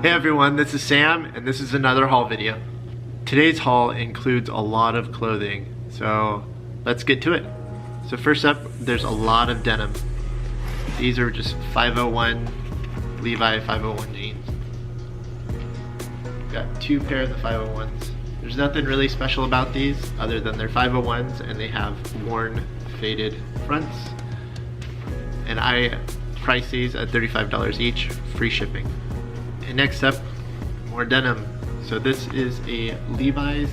Hey everyone, this is Sam and this is another haul video. Today's haul includes a lot of clothing, so let's get to it. So first up, there's a lot of denim. These are just 501 Levi 501 jeans. Got two pair of the 501s. There's nothing really special about these other than they're 501s and they have worn, faded fronts. And I priced these at $35 each, free shipping. And next up, more denim. So this is a Levi's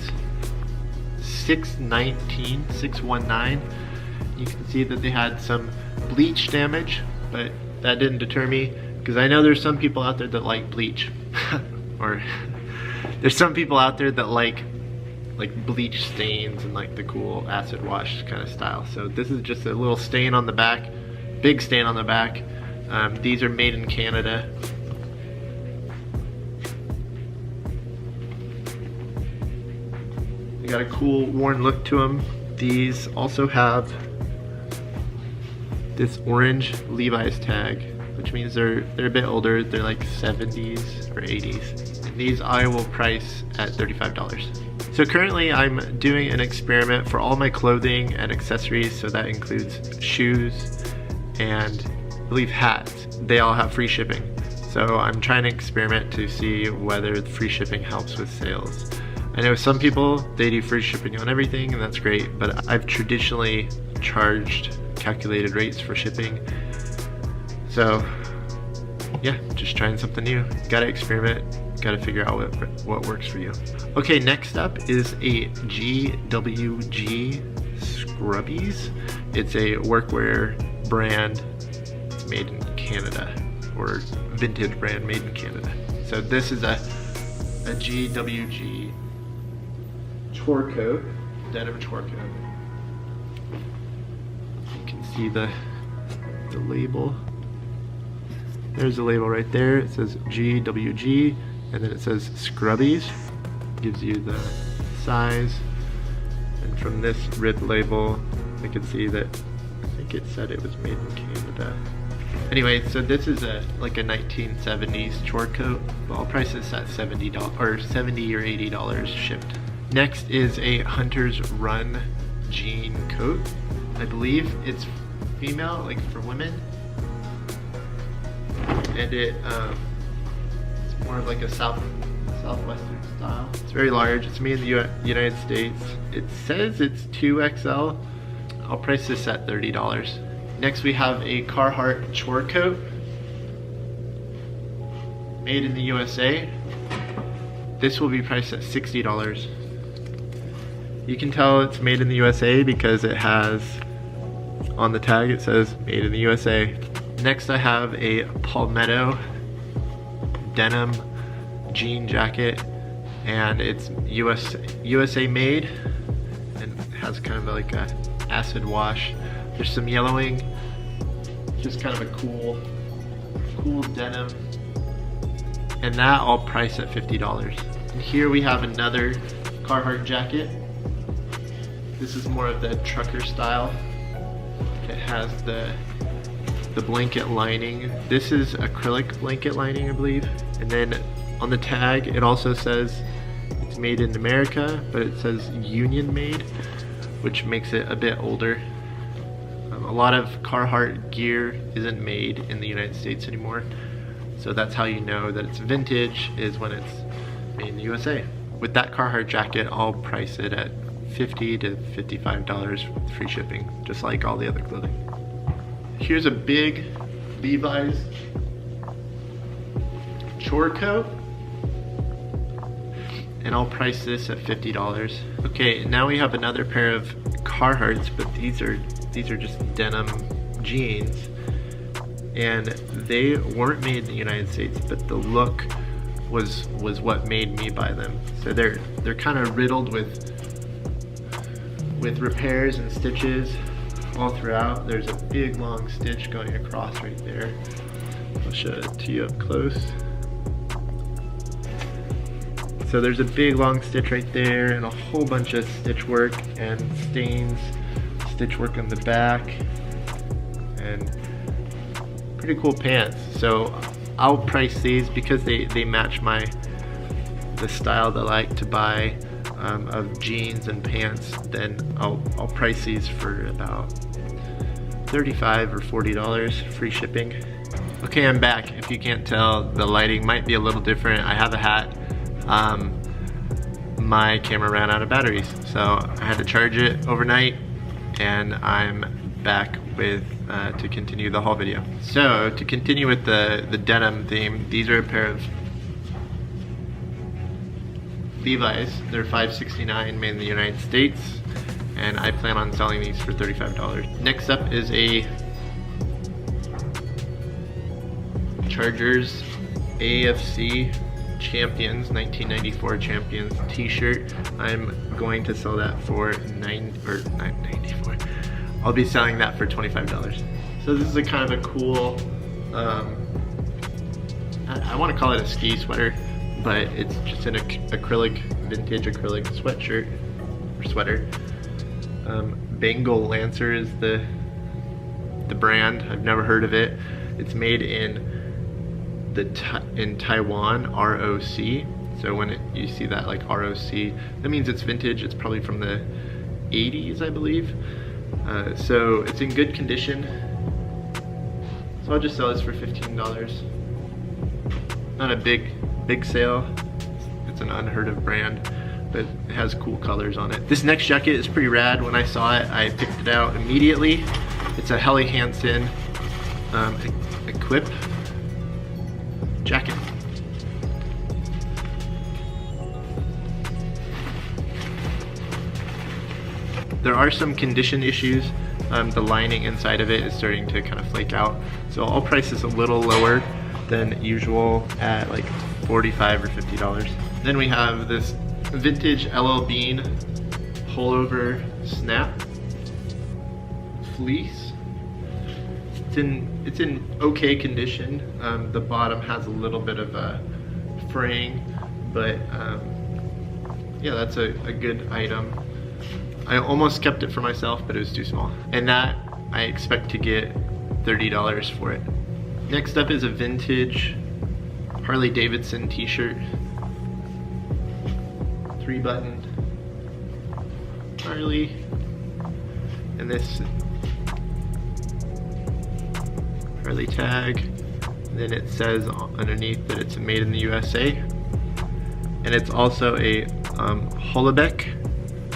619. You can see that they had some bleach damage, but that didn't deter me because I know there's some people out there that like bleach. Or there's some people out there that like bleach stains and like the cool acid wash kind of style. So this is just a little stain on the back, big stain on the back. These are made in Canada. They got a cool worn look to them. These also have this orange Levi's tag, which means they're a bit older. They're like 70s or 80s. And these I will price at $35. So currently I'm doing an experiment for all my clothing and accessories, so that includes shoes and I believe hats. They all have free shipping. So I'm trying to experiment to see whether the free shipping helps with sales. I know some people, they do free shipping on everything and that's great, but I've traditionally charged calculated rates for shipping. So yeah, just trying something new. Gotta experiment, gotta figure out what works for you. Okay, next up is a GWG Scrubbies. It's a workwear brand. It's made in Canada, or vintage brand made in Canada. So this is a GWG chore coat, denim chore coat. You can see the label. There's the label right there. It says GWG and then it says Scrubbies. Gives you the size. And from this ripped label, I can see that I think it said it was made in Canada. Anyway, so this is like a 1970s chore coat. Well, I'll price this at $70 or $80 shipped. Next is a Hunter's Run jean coat. I believe it's female, like for women. And it's more of like a southwestern style. It's very large. It's made in the United States. It says it's 2XL. I'll price this at $30. Next we have a Carhartt chore coat, made in the USA. This will be priced at $60. You can tell it's made in the USA because it has, on the tag it says made in the USA. Next I have a Palmetto denim jean jacket, and it's USA made and has kind of like a acid wash. There's some yellowing, just kind of a cool denim, and that I'll price at $50. And here we have another Carhartt jacket. This is more of the trucker style. It has the blanket lining. This is acrylic blanket lining, I believe. And then on the tag, it also says it's made in America, but it says Union made, which makes it a bit older. A lot of Carhartt gear isn't made in the United States anymore. So that's how you know that it's vintage, is when it's made in the USA. With that Carhartt jacket, I'll price it at $50 to $55 with free shipping, just like all the other clothing. Here's a big Levi's chore coat, and I'll price this at $50. Okay, now we have another pair of Carhartts, but these are just denim jeans, and they weren't made in the United States, but the look was what made me buy them. So they're kind of riddled with repairs and stitches all throughout. There's a big long stitch going across right there. I'll show it to you up close. So there's a big long stitch right there and a whole bunch of stitch work and stains, stitch work on the back, and pretty cool pants. So I'll price these because they match the style that I like to buy of jeans and pants. Then I'll price these for about $35 or $40, free shipping. Okay, I'm back. If you can't tell, the lighting might be a little different. I have a hat. My camera ran out of batteries, so I had to charge it overnight, and I'm back with to continue the haul video. So to continue with the denim theme, these are a pair of Levi's. They're $5.69, made in the United States, and I plan on selling these for $35. Next up is a Chargers AFC Champions, 1994 Champions t-shirt. I'm going to sell that for $9.94. I'll be selling that for $25. So this is a kind of a cool, I want to call it a ski sweater, but it's just an acrylic, vintage acrylic sweatshirt or sweater. Bengal Lancer is the brand. I've never heard of it. It's made in Taiwan, ROC. So when you see that like ROC, that means it's vintage. It's probably from the 80s, I believe. So it's in good condition. So I'll just sell this for $15. Not a big sale. It's an unheard of brand, but it has cool colors on it. This next jacket is pretty rad. When I saw it, I picked it out immediately. It's a Helly Hansen Equip jacket. There are some condition issues. The lining inside of it is starting to kind of flake out. So I'll price this a little lower than usual at like $45 or $50. Then we have this vintage LL Bean pullover snap fleece. It's in okay condition. The bottom has a little bit of a fraying, but yeah, that's a good item. I almost kept it for myself, but it was too small. And that I expect to get $30 for it. Next up is a vintage Harley Davidson t-shirt. 3-button Harley. And this Harley tag. And then it says underneath that it's made in the USA. And it's also a Hollebeck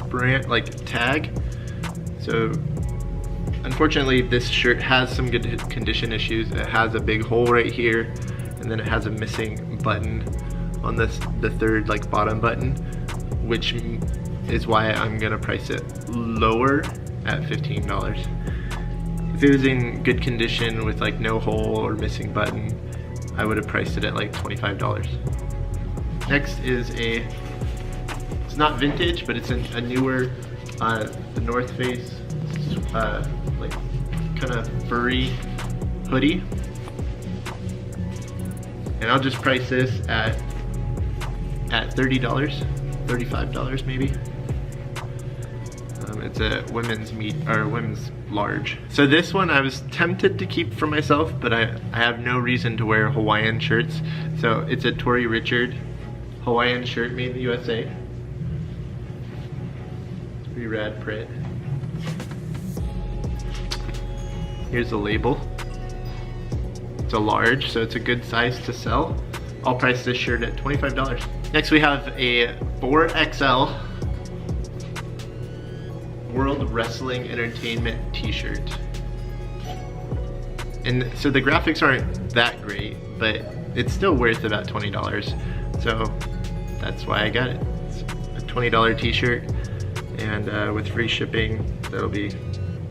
brand, like tag. So unfortunately this shirt has some good condition issues. It has a big hole right here, and then it has a missing button on the third like bottom button, which is why I'm gonna price it lower at $15. If it was in good condition with like no hole or missing button, I would have priced it at like $25. Next is it's not vintage, but it's a newer the North Face like kind of furry hoodie, and I'll just price this at $30, $35 maybe. It's a women's women's large. So this one I was tempted to keep for myself, but I have no reason to wear Hawaiian shirts. So it's a Tory Richard Hawaiian shirt made in the USA. Pretty rad print. Here's the label. It's a large, so it's a good size to sell. I'll price this shirt at $25. Next we have a 4XL World Wrestling Entertainment t-shirt. And so the graphics aren't that great, but it's still worth about $20. So that's why I got it. It's a $20 t-shirt, and with free shipping,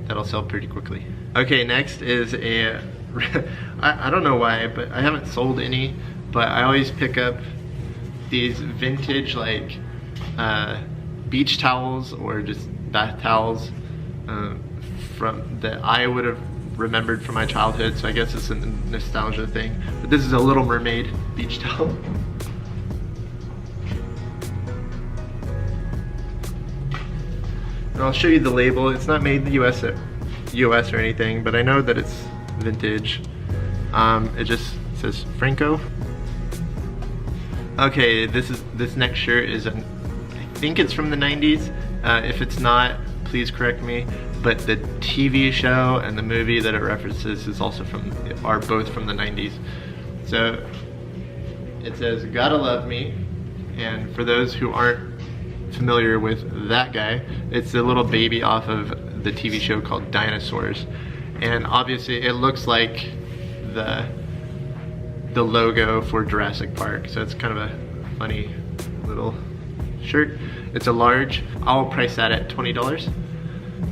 that'll sell pretty quickly. Okay, next is a I don't know why, but I haven't sold any, but I always pick up these vintage like beach towels or just bath towels that I would have remembered from my childhood, so I guess it's a nostalgia thing. But this is a Little Mermaid beach towel. And I'll show you the label. It's not made in the US or anything, but I know that it's vintage. It just says Franco. Okay, this next shirt is I think it's from the 90s. If it's not, please correct me. But the TV show and the movie that it references are both from the 90s. So it says "Gotta Love Me," and for those who aren't familiar with that guy, it's the little baby off of the TV show called Dinosaurs, and obviously it looks like the logo for Jurassic Park, so it's kind of a funny little shirt. It's a large. I'll price that at $20.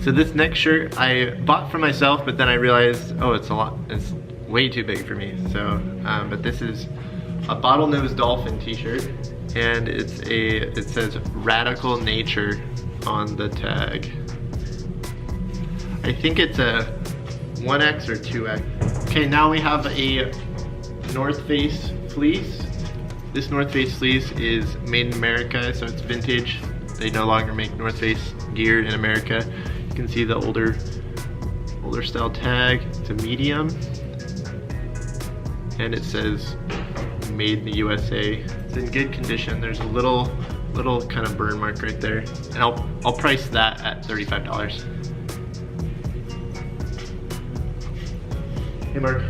So this next shirt I bought for myself, but then I realized, oh, it's way too big for me. So, but this is a bottlenose dolphin t-shirt, and it says Radical Nature on the tag. I think it's a 1X or 2X. Okay, now we have a North Face fleece. This North Face fleece is made in America, so it's vintage. They no longer make North Face gear in America. You can see the older style tag. It's a medium, and it says made in the USA. It's in good condition. There's a little kind of burn mark right there, and I'll price that at $35. Hey Mark.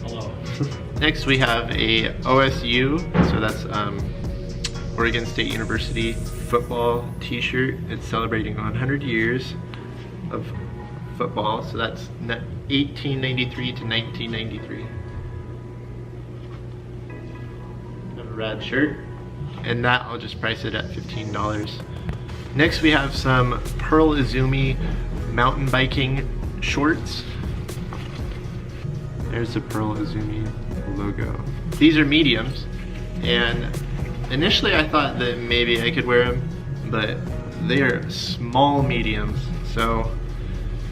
Hello. Next we have a OSU, so that's Oregon State University football t-shirt. It's celebrating 100 years of football, so that's 1893 to 1993. Kind of a rad shirt, and that I'll just price it at $15. Next we have some Pearl Izumi mountain biking shorts. There's the Pearl Izumi logo. These are mediums, and initially I thought that maybe I could wear them, but they are small mediums, so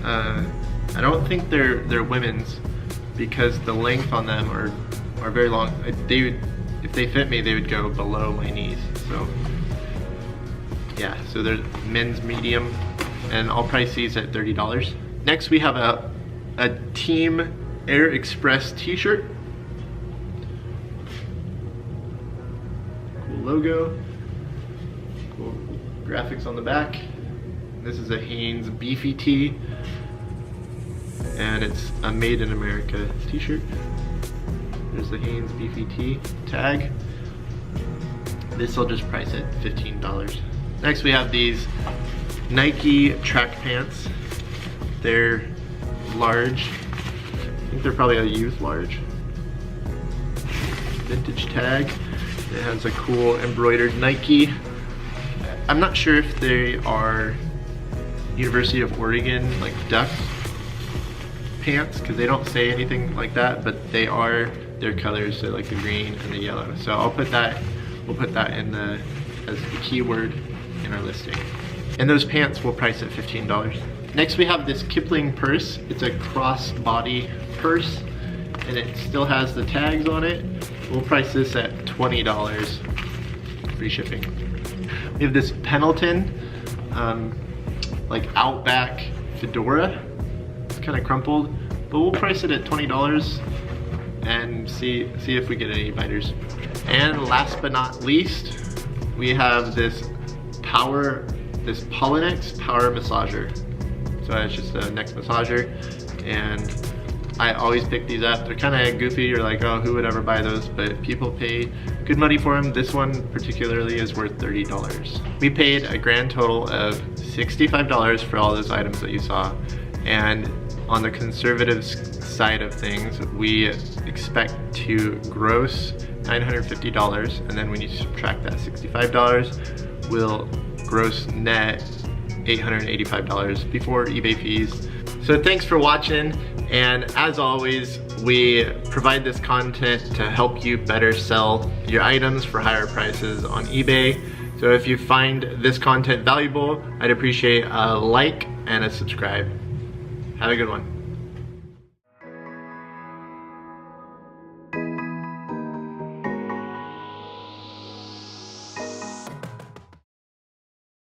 I don't think they're women's, because the length on them are very long. If they fit me, they would go below my knees. So yeah, so they're men's medium, and I'll price these at $30. Next we have a Team Air Express t-shirt. Cool logo, cool graphics on the back. This is a Hanes beefy tee, and it's a made in America t-shirt. There's the Hanes beefy tee tag. This will just price at $15. Next we have these Nike track pants. They're large. I think they're probably a youth large. Vintage tag. It has a cool embroidered Nike. I'm not sure if they are University of Oregon like duck pants, because they don't say anything like that, but they are their colors, so like the green and the yellow. So we'll put that in as the keyword in our listing. And those pants will price at $15. Next we have this Kipling purse. It's a crossbody purse, and it still has the tags on it. We'll price this at $20, free shipping. We have this Pendleton, like Outback fedora. It's kind of crumpled, but we'll price it at $20 and see if we get any biters. And last but not least, we have this Pollenex Power Massager. So it's just a neck massager, and I always pick these up. They're kind of goofy. You're like, oh, who would ever buy those? But people pay good money for them. This one particularly is worth $30. We paid a grand total of $65 for all those items that you saw. And on the conservative side of things, we expect to gross $950, and then when you subtract that $65, we'll gross net $885 before eBay fees. So thanks for watching, and as always, we provide this content to help you better sell your items for higher prices on eBay. So if you find this content valuable, I'd appreciate a like and a subscribe. Have a good one.